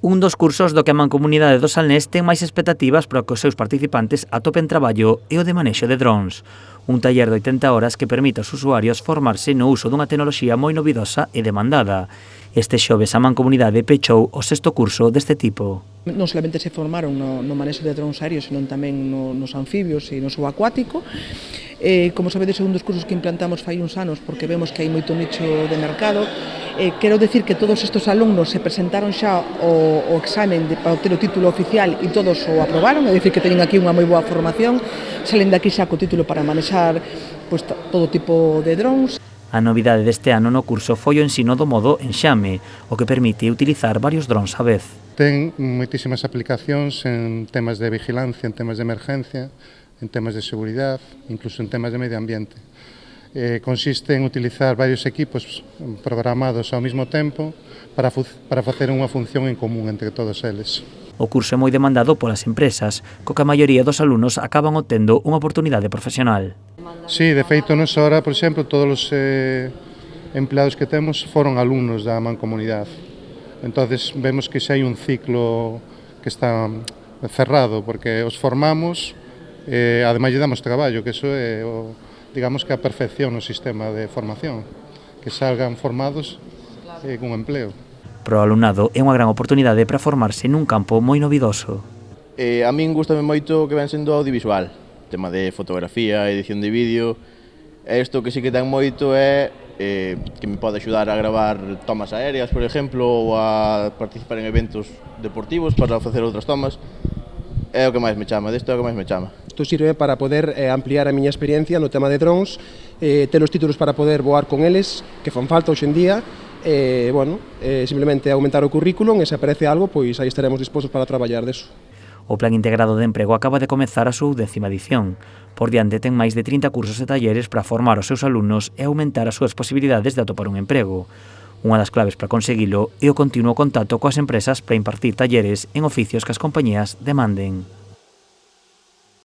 Un dos cursos do que a Mancomunidade do Salnés ten máis expectativas para que os seus participantes atopen traballo é o de manexo de drons. Un taller de 80 horas que permite aos usuarios formarse no uso dunha tecnoloxía moi novidosa e demandada. Este xoves a Mancomunidade pechou o 6º curso deste tipo. Non solamente se formaron no manexo de drons aéreos, senón tamén nos anfibios e no subacuático. Como sabedes, é un dos cursos que implantamos fai uns anos porque vemos que hai moito nicho de mercado. Quero decir que todos estes alumnos se presentaron xa o examen para obter o título oficial e todos o aprobaron, é dicir que teñen aquí unha moi boa formación, salen daqui xa co título para manexar todo tipo de drons. A novidade deste ano no curso foi o ensino do modo enxame, o que permite utilizar varios drons á vez. Ten moitísimas aplicacións en temas de vigilancia, en temas de emergencia, en temas de seguridade, incluso en temas de medio ambiente. Consiste en utilizar varios equipos programados ao mesmo tempo para facer unha función en común entre todos eles. O curso é moi demandado polas empresas, co que a maioría dos alumnos acaban obtendo unha oportunidade profesional. Sí, de feito, nos ahora, por exemplo, todos os empleados que temos foron alumnos da Mancomunidade. Entonces vemos que xa hai un ciclo que está cerrado, porque os formamos e ademais lle damos traballo, que eso é digamos que a perfección no sistema de formación, que salgan formados con empleo. Para o alumnado é unha gran oportunidade para formarse nun campo moi novidoso. A min gustame moito que ven sendo audiovisual, tema de fotografía, edición de vídeo. Isto que sí que ten moito é que me pode axudar a gravar tomas aéreas, por exemplo, ou a participar en eventos deportivos para facer outras tomas. É o que máis me chama, desto é o que máis me chama. Isto sirve para poder ampliar a miña experiencia no tema de drones, ter os títulos para poder voar con eles, que fan falta hoxe en día, simplemente aumentar o currículum e se aparece algo, pois aí estaremos dispostos para traballar deso. O Plan Integrado de Emprego acaba de comezar a súa 10ª edición. Por diante ten máis de 30 cursos e talleres para formar os seus alumnos e aumentar as súas posibilidades de atopar un emprego. Unha das claves para conseguilo é o continuo contacto coas empresas para impartir talleres en oficios que as compañías demanden.